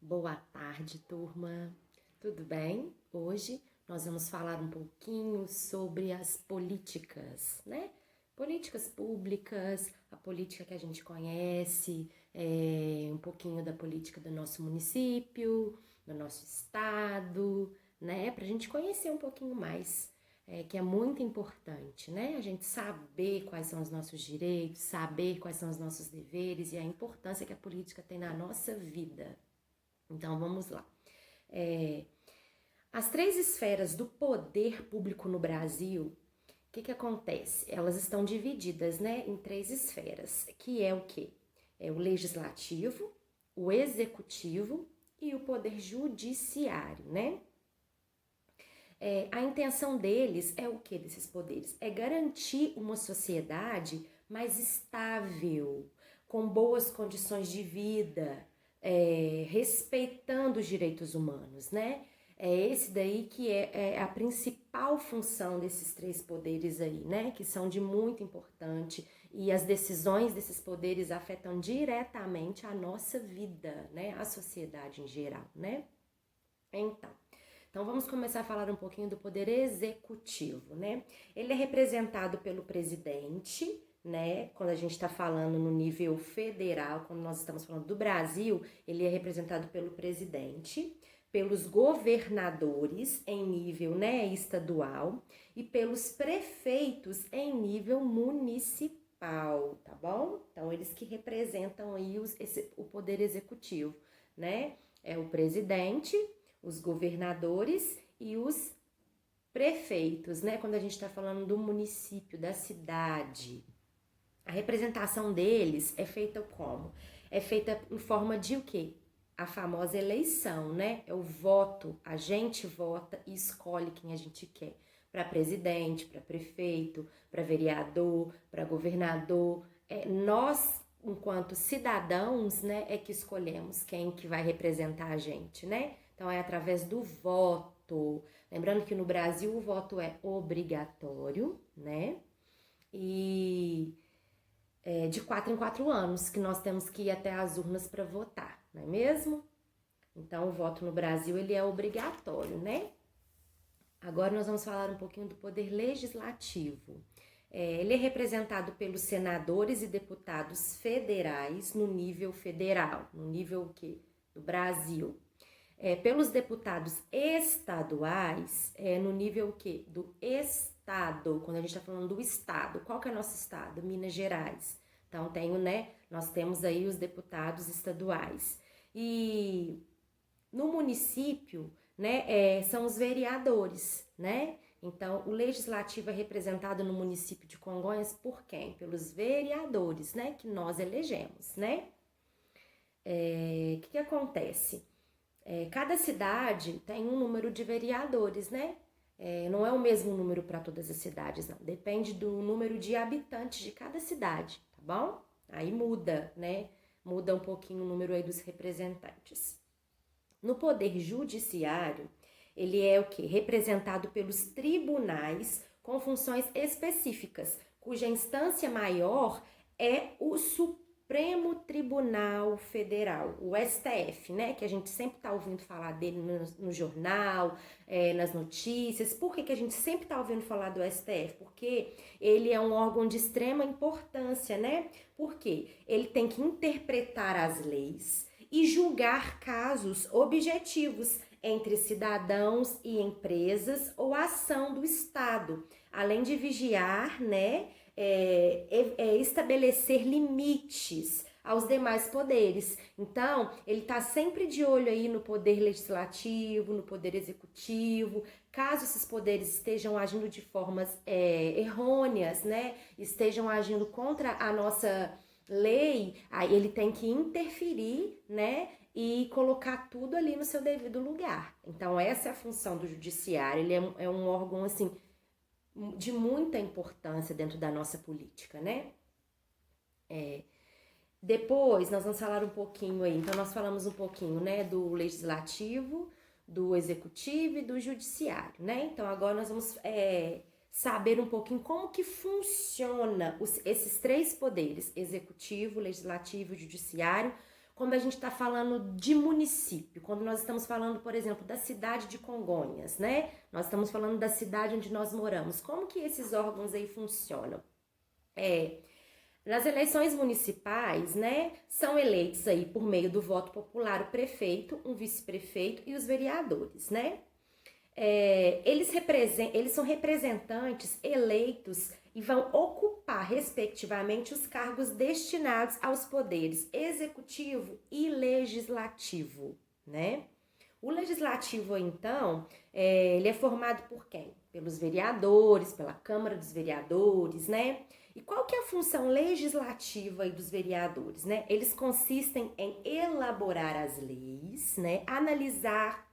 Boa tarde, turma. Tudo bem? Hoje nós vamos falar um pouquinho sobre as políticas, né? Políticas públicas, a política que a gente conhece, um pouquinho da política do nosso município, do nosso estado, né? Para a gente conhecer um pouquinho mais, que é muito importante, né? A gente saber quais são os nossos direitos, saber quais são os nossos deveres e a importância que a política tem na nossa vida. Então vamos lá. É, as três esferas do poder público no Brasil, o que acontece? Elas estão divididas, né, em três esferas, que é o quê? É o legislativo, o executivo e o poder judiciário, né? A intenção deles é o que desses poderes? É garantir uma sociedade mais estável, com boas condições de vida, respeitando os direitos humanos, né? É esse daí que é a principal função desses três poderes aí, né? Que são de muito importante e as decisões desses poderes afetam diretamente a nossa vida, né? A sociedade em geral, né? Então vamos começar a falar um pouquinho do poder executivo, né? Ele é representado pelo presidente, né? Quando a gente está falando no nível federal, quando nós estamos falando do Brasil, ele é representado pelo presidente, pelos governadores em nível, né, estadual e pelos prefeitos em nível municipal, tá bom? Então eles que representam aí o poder executivo, né? É o presidente, os governadores e os prefeitos, né? Quando a gente está falando do município, da cidade. A representação deles é feita como? É feita em forma de o quê? A famosa eleição, né? É o voto. A gente vota e escolhe quem a gente quer. Para presidente, para prefeito, para vereador, para governador. Nós, enquanto cidadãos, né, é que escolhemos quem que vai representar a gente, né? Então é através do voto. Lembrando que no Brasil o voto é obrigatório, né? E de 4 em 4 anos que nós temos que ir até as urnas para votar, não é mesmo? Então o voto no Brasil ele é obrigatório, né? Agora nós vamos falar um pouquinho do poder legislativo. Ele é representado pelos senadores e deputados federais no nível federal, no nível o quê? Do Brasil. Pelos deputados estaduais, no nível o quê? Do estado, quando a gente está falando do estado. Qual que é o nosso estado? Minas Gerais. Então, nós temos aí os deputados estaduais. E no município, né, são os vereadores, né? Então, o legislativo é representado no município de Congonhas por quem? Pelos vereadores, né, que nós elegemos, né? O que acontece? Cada cidade tem um número de vereadores, né? Não é o mesmo número para todas as cidades, não. Depende do número de habitantes de cada cidade, tá bom? Aí muda, né? Muda um pouquinho o número aí dos representantes. No poder judiciário, ele é o quê? Representado pelos tribunais com funções específicas, cuja instância maior é o Supremo Tribunal Federal, o STF, né? Que a gente sempre está ouvindo falar dele no jornal, nas notícias. Por que a gente sempre está ouvindo falar do STF? Porque ele é um órgão de extrema importância, né? Porque ele tem que interpretar as leis e julgar casos objetivos entre cidadãos e empresas ou ação do Estado, além de vigiar, né, estabelecer limites aos demais poderes. Então, ele está sempre de olho aí no poder legislativo, no poder executivo, caso esses poderes estejam agindo de formas errôneas, né, estejam agindo contra a nossa lei, aí ele tem que interferir, né, e colocar tudo ali no seu devido lugar. Então essa é a função do judiciário, ele é um órgão, assim, de muita importância dentro da nossa política, né? Depois nós vamos falar um pouquinho aí, então nós falamos um pouquinho, né, do legislativo, do executivo e do judiciário, né? Então agora nós vamos saber um pouquinho como que funciona esses três poderes, executivo, legislativo e judiciário, quando a gente está falando de município, quando nós estamos falando, por exemplo, da cidade de Congonhas, né? Nós estamos falando da cidade onde nós moramos. Como que esses órgãos aí funcionam? Nas eleições municipais, né, são eleitos aí por meio do voto popular o prefeito, um vice-prefeito e os vereadores, né? Eles são representantes eleitos e vão ocupar, respectivamente, os cargos destinados aos poderes executivo e legislativo, né? O legislativo, então, ele é formado por quem? Pelos vereadores, pela Câmara dos Vereadores, né? E qual que é a função legislativa aí dos vereadores, né? Eles consistem em elaborar as leis, né? Analisar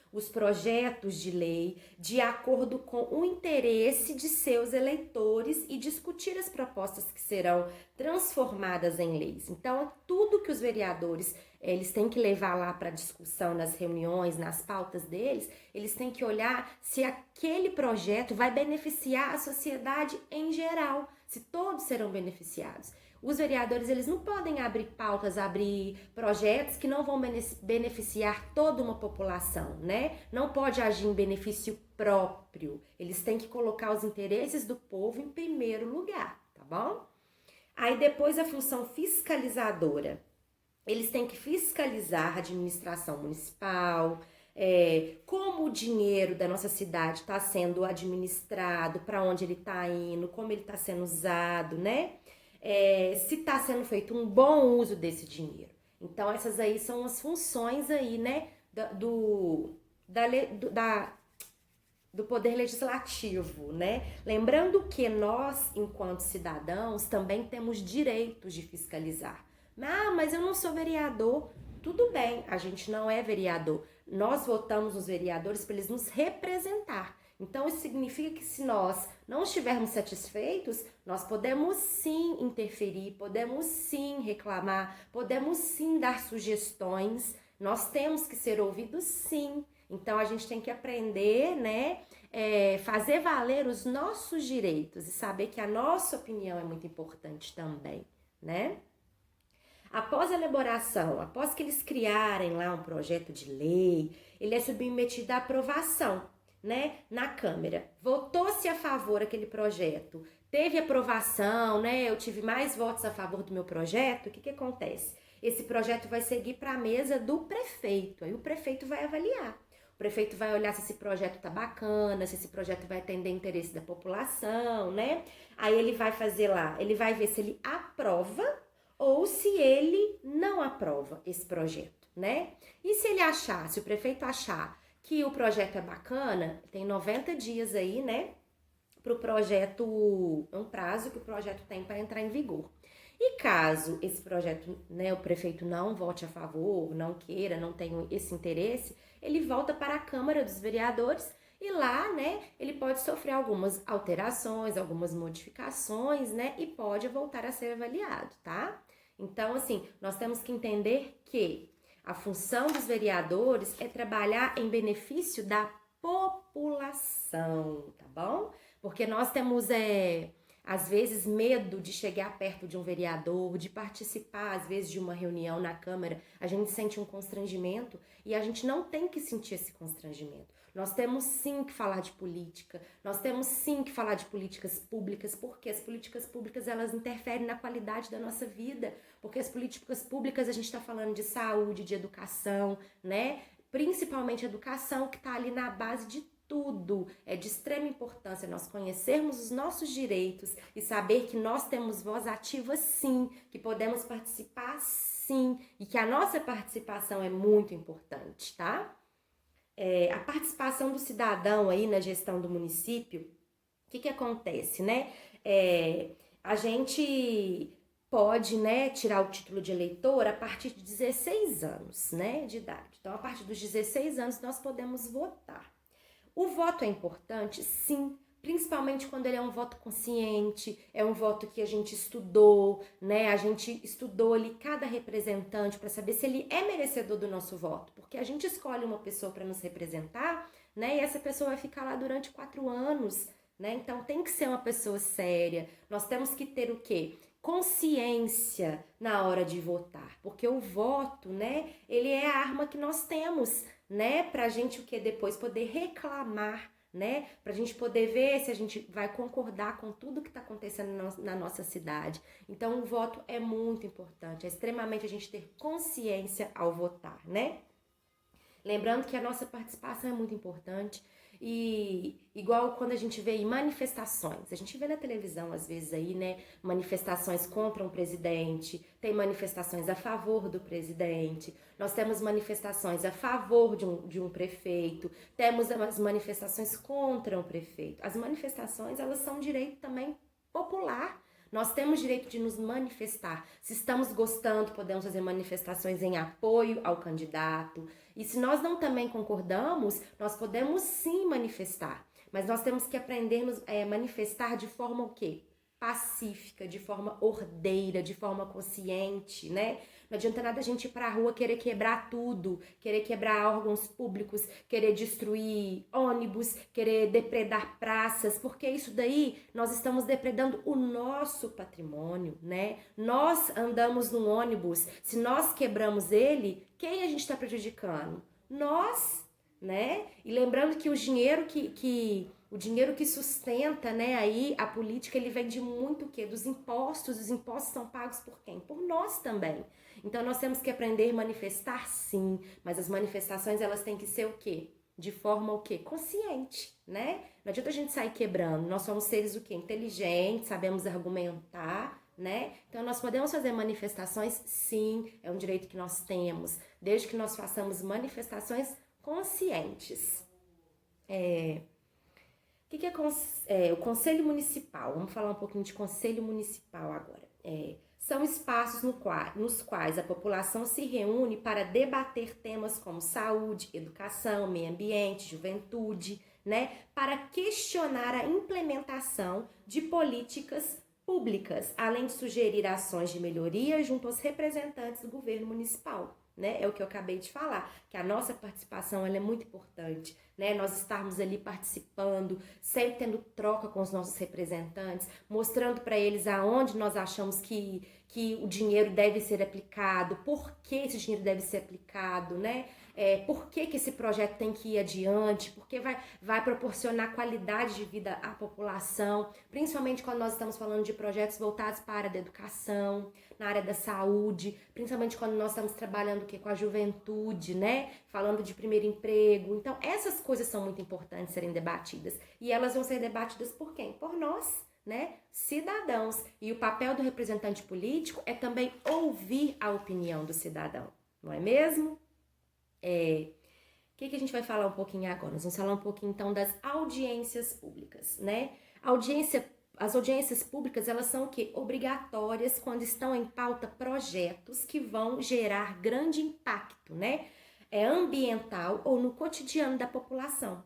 os projetos de lei de acordo com o interesse de seus eleitores e discutir as propostas que serão transformadas em leis. Então, tudo que os vereadores eles têm que levar lá para discussão nas reuniões, nas pautas deles, eles têm que olhar se aquele projeto vai beneficiar a sociedade em geral, se todos serão beneficiados. Os vereadores, eles não podem abrir pautas, abrir projetos que não vão beneficiar toda uma população, né? Não pode agir em benefício próprio. Eles têm que colocar os interesses do povo em primeiro lugar, tá bom? Aí depois a função fiscalizadora. Eles têm que fiscalizar a administração municipal, como o dinheiro da nossa cidade está sendo administrado, para onde ele está indo, como ele está sendo usado, né? Se está sendo feito um bom uso desse dinheiro. Então, essas aí são as funções aí, né, do poder legislativo, né? Lembrando que nós, enquanto cidadãos, também temos direitos de fiscalizar. Ah, mas eu não sou vereador. Tudo bem, a gente não é vereador. Nós votamos os vereadores para eles nos representar. Então, isso significa que se nós não estivermos satisfeitos, nós podemos sim interferir, podemos sim reclamar, podemos sim dar sugestões, nós temos que ser ouvidos sim. Então, a gente tem que aprender, né, fazer valer os nossos direitos e saber que a nossa opinião é muito importante também, né? Após a elaboração, após que eles criarem lá um projeto de lei, ele é submetido à aprovação, né, na Câmara. Votou-se a favor aquele projeto, teve aprovação, né, eu tive mais votos a favor do meu projeto, o que acontece? Esse projeto vai seguir para a mesa do prefeito, aí o prefeito vai avaliar. O prefeito vai olhar se esse projeto tá bacana, se esse projeto vai atender interesse da população, né? Aí ele vai fazer lá, ele vai ver se ele aprova ou se ele não aprova esse projeto, né? E se ele achar, se o prefeito achar que o projeto é bacana, tem 90 dias aí, né, para o projeto, é um prazo que o projeto tem para entrar em vigor. E caso esse projeto, né, o prefeito não vote a favor, não queira, não tenha esse interesse, ele volta para a Câmara dos Vereadores e lá, né, ele pode sofrer algumas alterações, algumas modificações, né, e pode voltar a ser avaliado, tá? Então, assim, nós temos que entender que a função dos vereadores é trabalhar em benefício da população, tá bom? Porque nós temos, às vezes, medo de chegar perto de um vereador, de participar, às vezes, de uma reunião na Câmara. A gente sente um constrangimento e a gente não tem que sentir esse constrangimento. Nós temos sim que falar de política, nós temos sim que falar de políticas públicas, porque as políticas públicas elas interferem na qualidade da nossa vida, porque as políticas públicas a gente está falando de saúde, de educação, né? Principalmente educação que está ali na base de tudo. É de extrema importância nós conhecermos os nossos direitos e saber que nós temos voz ativa sim, que podemos participar sim e que a nossa participação é muito importante, tá? A participação do cidadão aí na gestão do município, o que acontece, né? A gente pode, né, tirar o título de eleitor a partir de 16 anos, né, de idade. Então, a partir dos 16 anos, nós podemos votar. O voto é importante? Sim, principalmente quando ele é um voto consciente, é um voto que a gente estudou, né? A gente estudou ali cada representante para saber se ele é merecedor do nosso voto, porque a gente escolhe uma pessoa para nos representar, né? E essa pessoa vai ficar lá durante 4 anos, né? Então tem que ser uma pessoa séria. Nós temos que ter o quê? consciência na hora de votar, porque o voto, né, ele é a arma que nós temos, né, pra gente o que depois poder reclamar, né, pra gente poder ver se a gente vai concordar com tudo que tá acontecendo na nossa cidade. Então o voto é muito importante, é extremamente a gente ter consciência ao votar, né? Lembrando que a nossa participação é muito importante e igual quando a gente vê em manifestações, a gente vê na televisão às vezes aí, né, manifestações contra um presidente, tem manifestações a favor do presidente, nós temos manifestações a favor de um prefeito, temos as manifestações contra um prefeito. As manifestações, elas são um direito também popular. Nós temos direito de nos manifestar. Se estamos gostando, podemos fazer manifestações em apoio ao candidato. E se nós não também concordamos, nós podemos sim manifestar. Mas nós temos que aprender a manifestar de forma o quê? Pacífica, de forma ordeira, de forma consciente, né? Não adianta nada a gente ir pra rua querer quebrar tudo, querer quebrar órgãos públicos, querer destruir ônibus, querer depredar praças, porque isso daí nós estamos depredando o nosso patrimônio, né? Nós andamos num ônibus, se nós quebramos ele, quem a gente está prejudicando? Nós, né? E lembrando que o dinheiro o dinheiro que sustenta, né, aí a política, ele vem de muito o quê? Dos impostos. Os impostos são pagos por quem? Por nós também. Então nós temos que aprender a manifestar sim, mas as manifestações elas têm que ser o quê? De forma o quê? Consciente, né? Não adianta a gente sair quebrando. Nós somos seres o quê? Inteligentes, sabemos argumentar, né? Então nós podemos fazer manifestações sim, é um direito que nós temos, desde que nós façamos manifestações conscientes. O que é o Conselho Municipal? Vamos falar um pouquinho de Conselho Municipal agora. São espaços nos quais a população se reúne para debater temas como saúde, educação, meio ambiente, juventude, né? Para questionar a implementação de políticas públicas, além de sugerir ações de melhoria junto aos representantes do governo municipal. Né? É o que eu acabei de falar, que a nossa participação ela é muito importante, né? Nós estarmos ali participando, sempre tendo troca com os nossos representantes, mostrando para eles aonde nós achamos que o dinheiro deve ser aplicado, por que esse dinheiro deve ser aplicado, né? Por que esse projeto tem que ir adiante, porque vai proporcionar qualidade de vida à população, principalmente quando nós estamos falando de projetos voltados para a área da educação, na área da saúde, principalmente quando nós estamos trabalhando com a juventude, né? Falando de primeiro emprego. Então, essas coisas são muito importantes serem debatidas. E elas vão ser debatidas por quem? Por nós, né? Cidadãos. E o papel do representante político é também ouvir a opinião do cidadão, não é mesmo? O que a gente vai falar um pouquinho agora? Nós vamos falar um pouquinho, então, das audiências públicas, né? As audiências públicas, elas são o quê? Obrigatórias quando estão em pauta projetos que vão gerar grande impacto, né? Ambiental ou no cotidiano da população.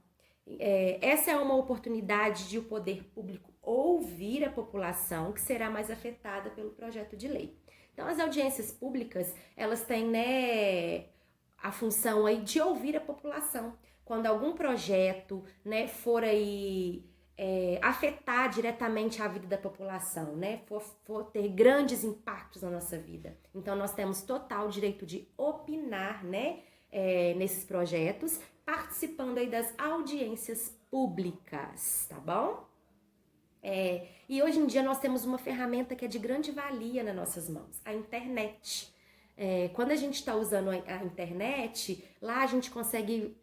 Essa é uma oportunidade de o poder público ouvir a população que será mais afetada pelo projeto de lei. Então, as audiências públicas, elas têm, né, a função aí de ouvir a população. Quando algum projeto, né, for aí afetar diretamente a vida da população, né, for ter grandes impactos na nossa vida. Então, nós temos total direito de opinar, né, nesses projetos, participando aí das audiências públicas, tá bom? E hoje em dia nós temos uma ferramenta que é de grande valia nas nossas mãos, a internet. Quando a gente está usando a internet, lá a gente consegue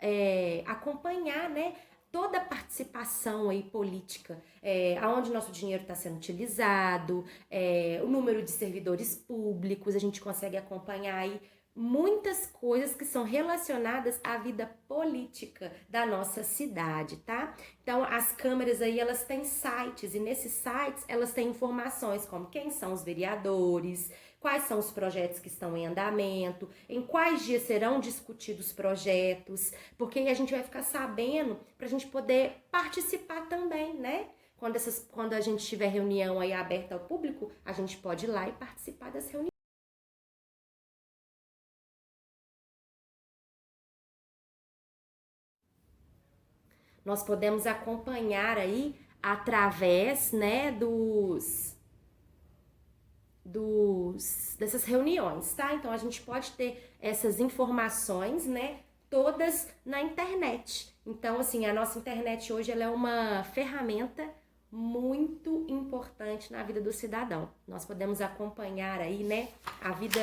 acompanhar, né, toda a participação aí política, aonde nosso dinheiro está sendo utilizado, o número de servidores públicos, a gente consegue acompanhar aí muitas coisas que são relacionadas à vida política da nossa cidade, tá? Então, as câmeras aí, elas têm sites, e nesses sites elas têm informações como quem são os vereadores, quais são os projetos que estão em andamento, em quais dias serão discutidos projetos, porque aí a gente vai ficar sabendo para a gente poder participar também, né? Quando a gente tiver reunião aí aberta ao público, a gente pode ir lá e participar das reuniões. Nós podemos acompanhar aí através, né, dessas reuniões, tá? Então a gente pode ter essas informações, né, todas na internet. Então, assim, a nossa internet hoje ela é uma ferramenta muito importante na vida do cidadão. Nós podemos acompanhar aí, né, a vida,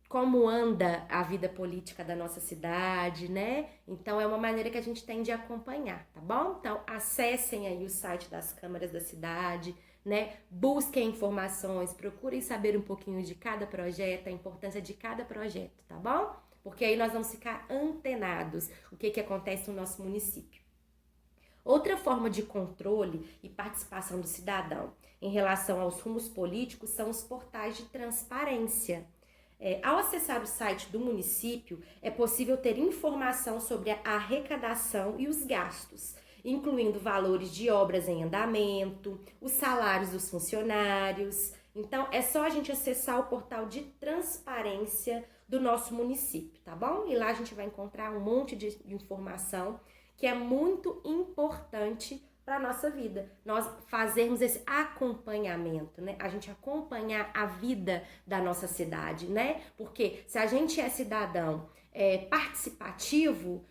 como anda a vida política da nossa cidade, né? Então é uma maneira que a gente tem de acompanhar, tá bom? Então acessem aí o site das câmaras da cidade, né? Busquem informações, procurem saber um pouquinho de cada projeto, a importância de cada projeto, tá bom? Porque aí nós vamos ficar antenados o que acontece no nosso município. Outra forma de controle e participação do cidadão em relação aos rumos políticos são os portais de transparência. Ao acessar o site do município, é possível ter informação sobre a arrecadação e os gastos, incluindo valores de obras em andamento, os salários dos funcionários. Então, é só a gente acessar o portal de transparência do nosso município, tá bom? E lá a gente vai encontrar um monte de informação que é muito importante para a nossa vida. Nós fazermos esse acompanhamento, né? A gente acompanhar a vida da nossa cidade, né? Porque se a gente é cidadão participativo,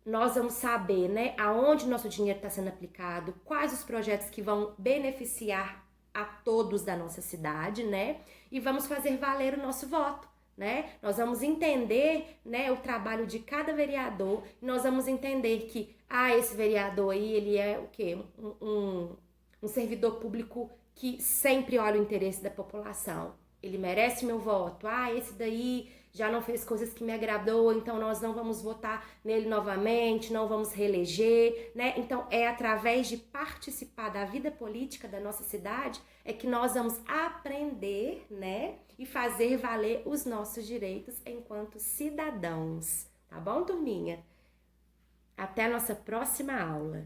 nós vamos saber, né, aonde nosso dinheiro está sendo aplicado, quais os projetos que vão beneficiar a todos da nossa cidade, né? E vamos fazer valer o nosso voto, né? Nós vamos entender, né, o trabalho de cada vereador, nós vamos entender que, esse vereador aí, ele é o quê? Um servidor público que sempre olha o interesse da população. Ele merece meu voto. Esse daí já não fez coisas que me agradou, então nós não vamos votar nele novamente, não vamos reeleger, né? Então é através de participar da vida política da nossa cidade é que nós vamos aprender, né? E fazer valer os nossos direitos enquanto cidadãos. Tá bom, turminha? Até a nossa próxima aula.